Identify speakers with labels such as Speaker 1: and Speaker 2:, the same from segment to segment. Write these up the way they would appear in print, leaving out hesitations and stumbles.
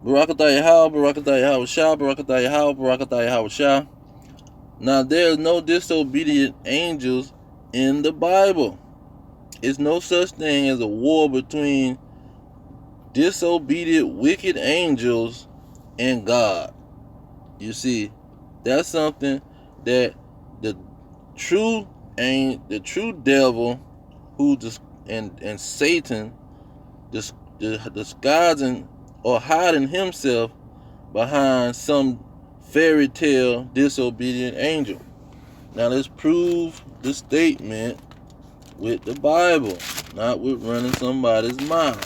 Speaker 1: Barakatah Yahweh, Barakatah Yahweh Shah, Barakatah Yahweh, Barakatah Yahweh Shah. Now, there is no disobedient angels in the Bible. It's no such thing as a war between disobedient, wicked angels and God. You see, that's something that the true devil, and Satan, disguising or hiding himself behind some fairy tale disobedient angel. Now let's prove the statement with the Bible, not with running somebody's mouth.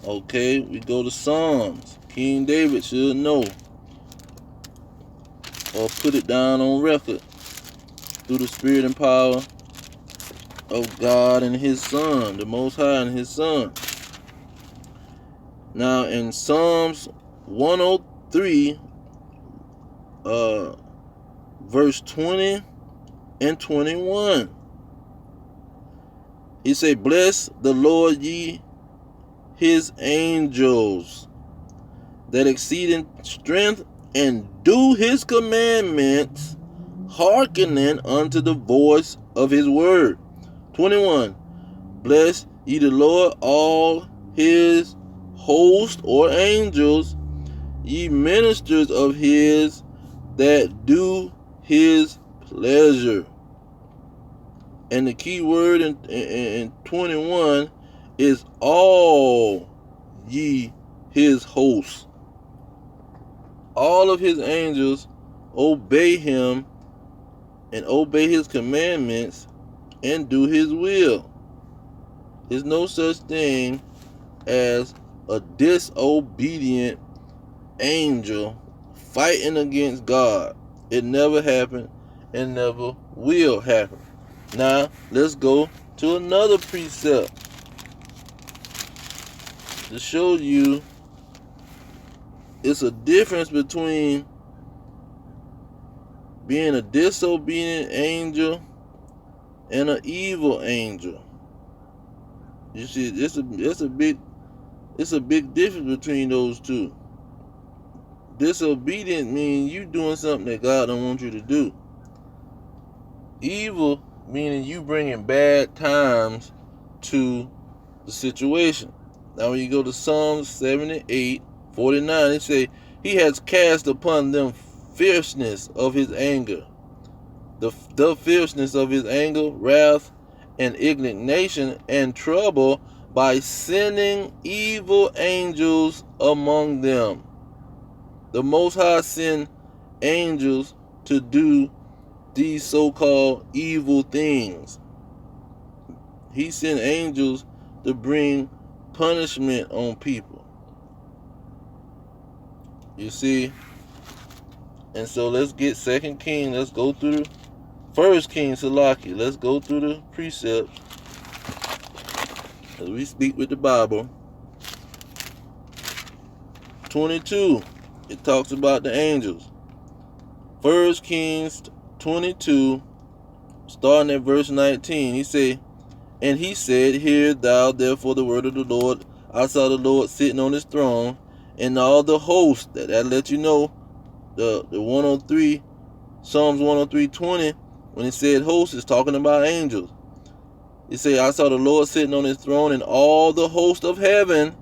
Speaker 1: Okay, we go to Psalms. King David should know, or put it down on record through the spirit and power of God and His Son, the Most High and His Son. Now in Psalms 103, verse 20 and 21, he say, "Bless the Lord, ye His angels, that exceed in strength, and do His commandments, hearkening unto the voice of His word." 21, "Bless ye the Lord, all His host or angels, ye ministers of His, that do His pleasure." And the key word in 21 is all ye His hosts. All of His angels obey Him and obey His commandments and do His will. There's no such thing as a disobedient angel fighting against God. It never happened and never will happen. Now, let's go to another precept to show you it's a difference between being a disobedient angel and an evil angel. You see, it's a big difference between those two. Disobedient means you doing something that God don't want you to do. Evil meaning you bringing bad times to the situation. Now when you go to Psalms 78:49, it say, "He has cast upon them fierceness of His anger." The fierceness of His anger, wrath, and indignation and trouble, by sending evil angels among them. The Most High sent angels to do these so-called evil things. He sent angels to bring punishment on people. You see? And so let's get 2 Kings. Let's go through the 1 Kings, Salaki. Let's go through the precepts as we speak with the Bible. 22, it talks about the angels. 1 Kings 22, starting at verse 19, he say, "And he said, Hear thou therefore the word of the Lord. I saw the Lord sitting on His throne, and all the hosts." That let you know the 103, Psalms 103:20, when it said hosts, is talking about angels. It say, "I saw the Lord sitting on His throne, and all the host of heaven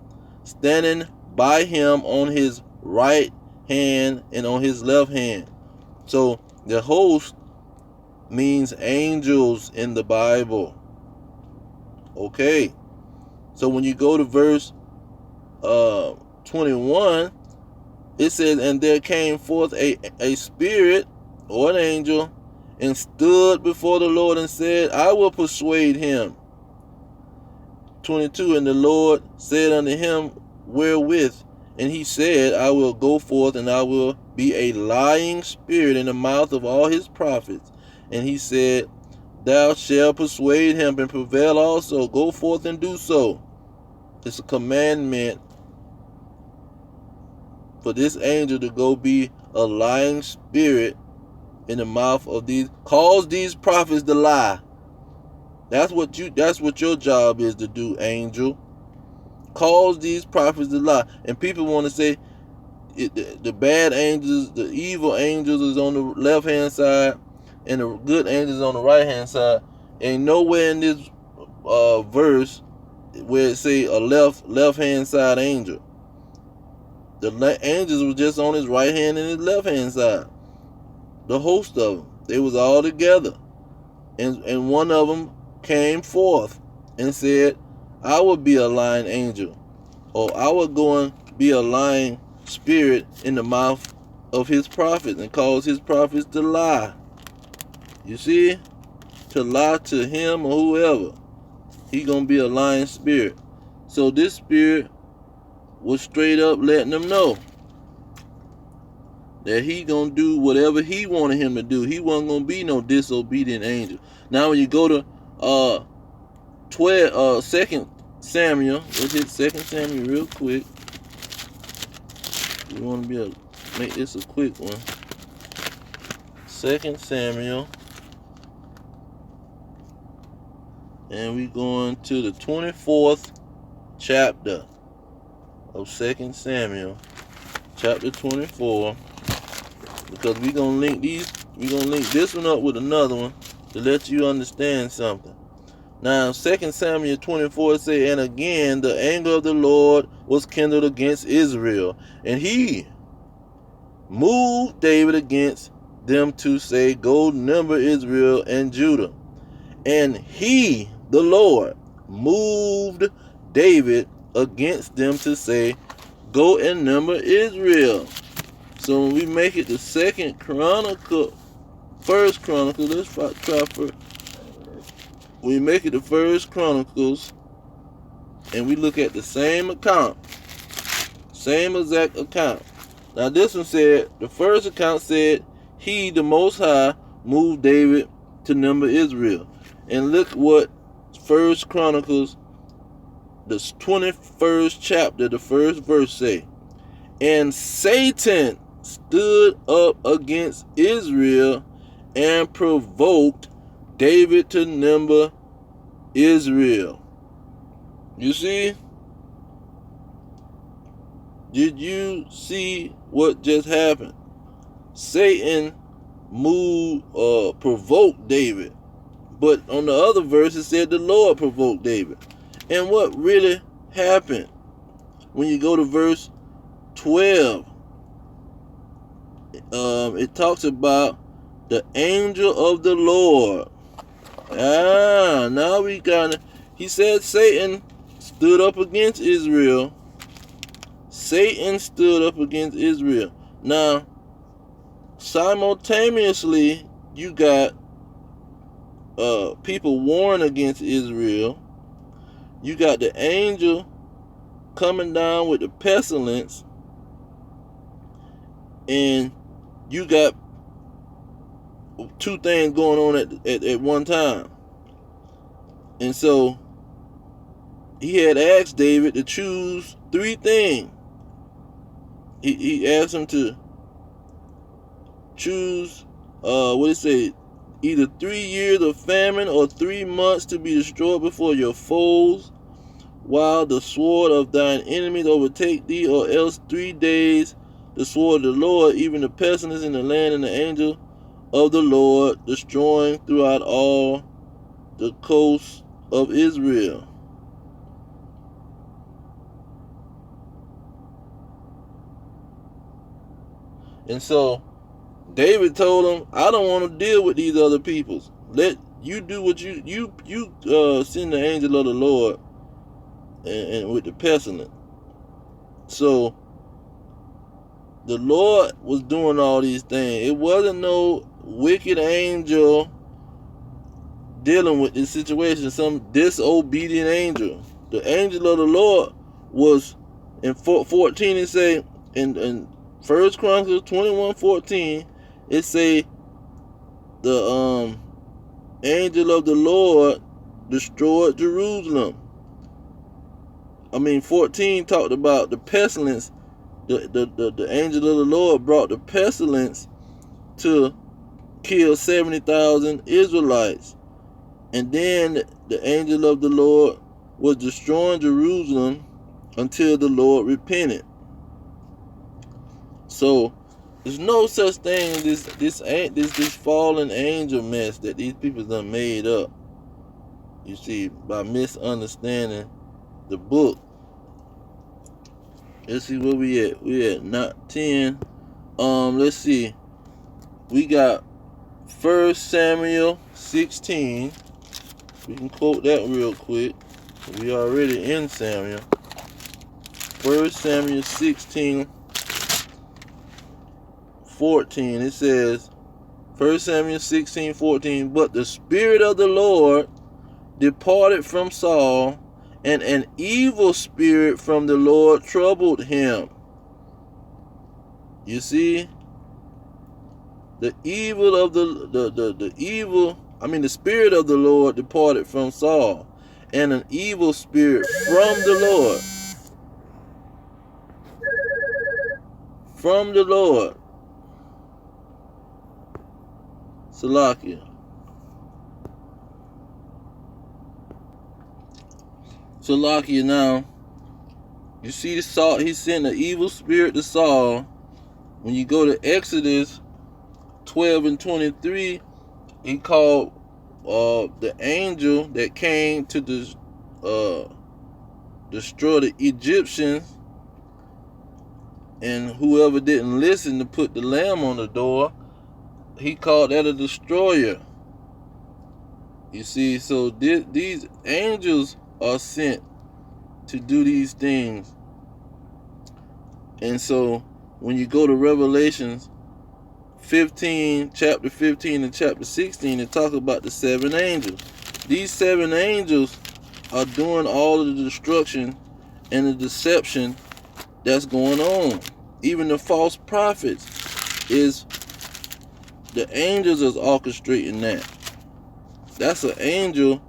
Speaker 1: standing by Him on His right hand and on His left hand." So the host means angels in the Bible. Okay. So when you go to verse 21, it says, "And there came forth a spirit," or an angel, "and stood before the Lord and said, I will persuade him." 22, "And the Lord said unto him, Wherewith? And he said, I will go forth, and I will be a lying spirit in the mouth of all his prophets. And he said, Thou shalt persuade him and prevail also. Go forth and do so." It's a commandment for this angel to go be a lying spirit in the mouth of these, cause these prophets to lie. That's what your job is to do, angel. caused these prophets to lie. And people want to say the bad angels, the evil angels is on the left hand side and the good angels on the right hand side. Ain't nowhere in this verse where it say a left hand side angel. The angels was just on his right hand and his left hand side. The host of them, they was all together, and one of them came forth and said, I will be a lying angel, or I will go and be a lying spirit in the mouth of his prophets and cause his prophets to lie. You see? To lie to him or whoever. He gonna be a lying spirit. So this spirit was straight up letting them know that he gonna do whatever he wanted him to do. He wasn't gonna be no disobedient angel. Now when you go to 2 Samuel, let's hit 2 Samuel real quick. We want to be able to make this a quick one. 2 Samuel, and we going to the 24th chapter of 2 Samuel, chapter 24, because we're gonna link this one up with another one to let you understand something. Now 2 Samuel 24 say, and again the anger of the Lord was kindled against Israel, and he moved David against them to say, go number Israel and Judah. And he, the Lord, moved David against them to say, go and number Israel. So when we make it the First Chronicles, let's try first. We make it the First Chronicles, and we look at the same account, same exact account. Now this one said, the first account said, he, the Most High, moved David to number Israel. And look what First Chronicles, the 21st chapter, the first verse say. And Satan stood up against Israel and provoked David to number Israel. You see? Did you see what just happened? Satan provoked David. But on the other verse it said the Lord provoked David. And what really happened? When you go to verse 12, it talks about the angel of the Lord. Now we got it. He said Satan stood up against Israel. Satan stood up against Israel. Now, simultaneously, you got people warring against Israel. You got the angel coming down with the pestilence. And you got two things going on at one time. And so he had asked David to choose three things. He asked him to choose what did it say? Either 3 years of famine or 3 months to be destroyed before your foes, while the sword of thine enemies overtake thee, or else 3 days the sword of the Lord, even the pestilence in the land, and the angel of the Lord destroying throughout all the coasts of Israel. And so David told him, I don't want to deal with these other peoples. Let you do what you send the angel of the Lord and with the pestilence. So the Lord was doing all these things. It wasn't no wicked angel dealing with this situation, some disobedient angel. The angel of the Lord was in 14, it say in 1 Chronicles 21:14, it say the angel of the Lord destroyed Jerusalem. 14 talked about the pestilence. The angel of the Lord brought the pestilence to kill 70,000 Israelites. And then the angel of the Lord was destroying Jerusalem until the Lord repented. So there's no such thing as this fallen angel mess that these people done made up. You see, by misunderstanding the book. Let's see where we at. We at not 10. Let's see. We got 1 Samuel 16. We can quote that real quick. We already in Samuel. 1 Samuel 16, 14. It says, 1 Samuel 16, 14. But the Spirit of the Lord departed from Saul, and an evil spirit from the Lord troubled him. You see, the evil of the Spirit of the Lord departed from Saul, and an evil spirit from the Lord. From the Lord. Salakia. Salakia now. You see Saul, he sent an evil spirit to Saul. When you go to Exodus 12 and 23, he called the angel that came to destroy the Egyptians, and whoever didn't listen to put the lamb on the door, he called that a destroyer. You see, so these angels are sent to do these things. And so when you go to Revelations 15, chapter 15 and chapter 16, it talks about the 7 angels. These 7 angels are doing all of the destruction and the deception that's going on. Even the false prophets, the angels is orchestrating that. That's an angel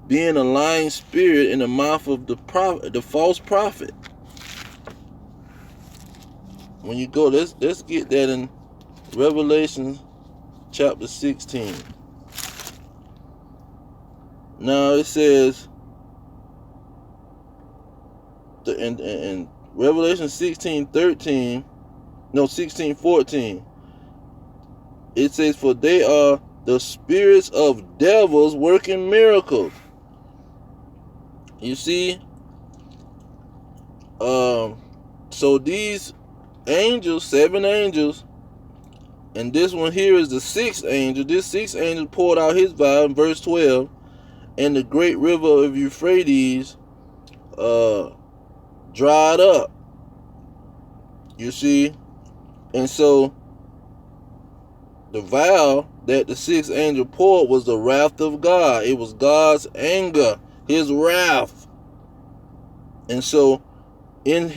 Speaker 1: being a lying spirit in the mouth of the false prophet. When you go, let's get that in Revelation chapter 16. Now it says in Revelation 16:14, it says, for they are the spirits of devils working miracles. You see, so these angels, 7 angels, and this one here is the 6th angel. This 6th angel poured out his vial in verse 12, and the great river of Euphrates dried up. You see, and so the vial that the 6th angel poured was the wrath of God. It was God's anger, his wrath. And so in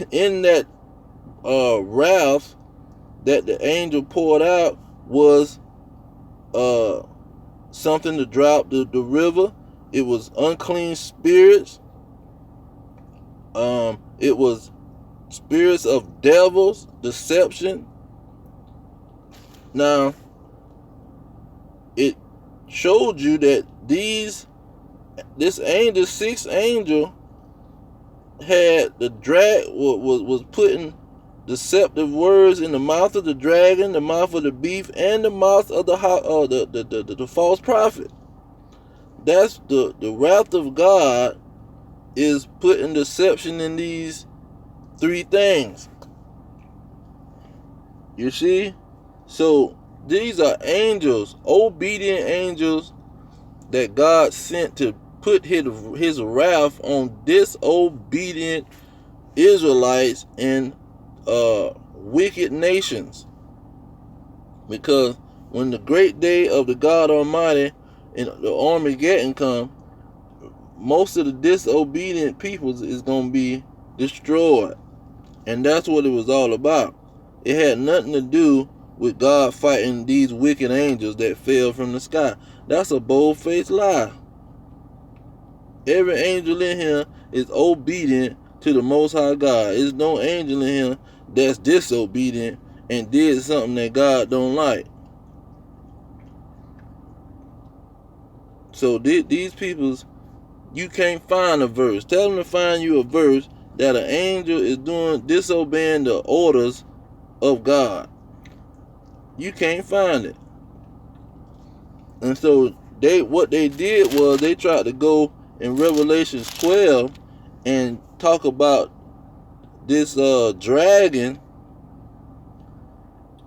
Speaker 1: that wrath that the angel poured out was something to drop the river. It was unclean spirits. It was spirits of devils, deception. Now, it showed you that this angel, 6th angel, had was putting deceptive words in the mouth of the dragon, the mouth of the beast, and the mouth of the false prophet. That's the wrath of God is putting deception in these 3 things. You see? So these are angels, obedient angels that God sent to put his wrath on disobedient Israelites and wicked nations. Because when the great day of the God Almighty and the Armageddon come, most of the disobedient peoples is going to be destroyed. And that's what it was all about. It had nothing to do with God fighting these wicked angels that fell from the sky. That's a bold-faced lie. Every angel in here is obedient to the Most High God. There's no angel in here that's disobedient and did something that God don't like. So these peoples, You can't find a verse. Tell them to find you a verse that an angel is disobeying the orders of God. You can't find it. And so what they did was they tried to go in Revelation 12 and talk about this dragon,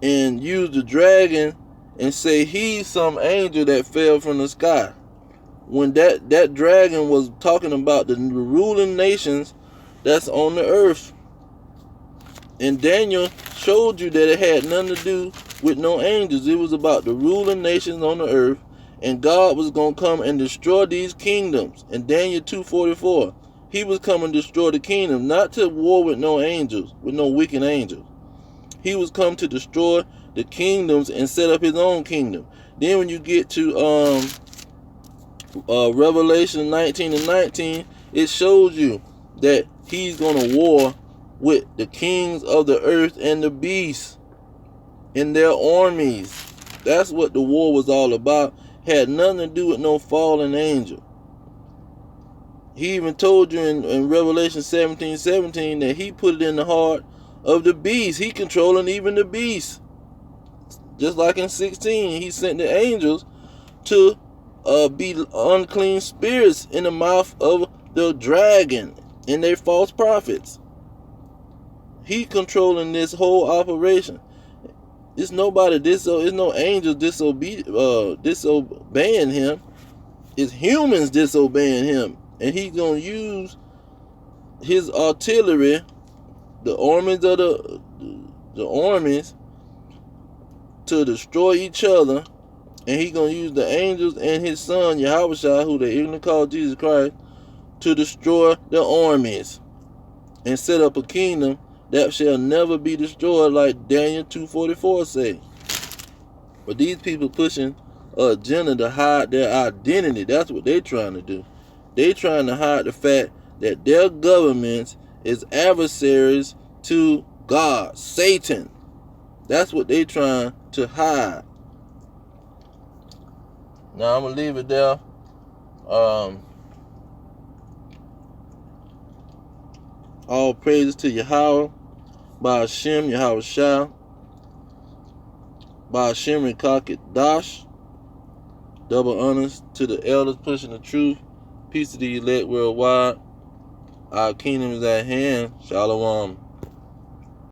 Speaker 1: and use the dragon and say he's some angel that fell from the sky, when that dragon was talking about the ruling nations that's on the earth. And Daniel showed you that it had nothing to do with no angels. It was about the ruling nations on the earth, and God was going to come and destroy these kingdoms. In Daniel 2:44, he was coming to destroy the kingdom, not to war with no angels, with no wicked angels. He was come to destroy the kingdoms and set up his own kingdom. Then when you get to Revelation 19:19, it shows you that he's going to war with the kings of the earth and the beasts and their armies. That's what the war was all about. Had nothing to do with no fallen angel. He even told you in Revelation 17:17 that he put it in the heart of the beast. He controlling even the beast. Just like in 16, he sent the angels to be unclean spirits in the mouth of the dragon and their false prophets. He controlling this whole operation. It's nobody it's no angels disobeying him. It's humans disobeying him. And he's gonna use his artillery, the armies of the armies, to destroy each other. And he's gonna use the angels and his son Yahushua, who they even call Jesus Christ, to destroy the armies and set up a kingdom that shall never be destroyed, like Daniel 2:44 say. But these people pushing an agenda to hide their identity. That's what they're trying to do. They're trying to hide the fact that their governments is adversaries to God, Satan. That's what they're trying to hide. Now I'm gonna leave it there. All praises to Yahweh, by Hashem, Yahweh Shah, by Hashem and Dash. Double honors to the elders pushing the truth. Peace to the elect worldwide. Our kingdom is at hand. Shalom.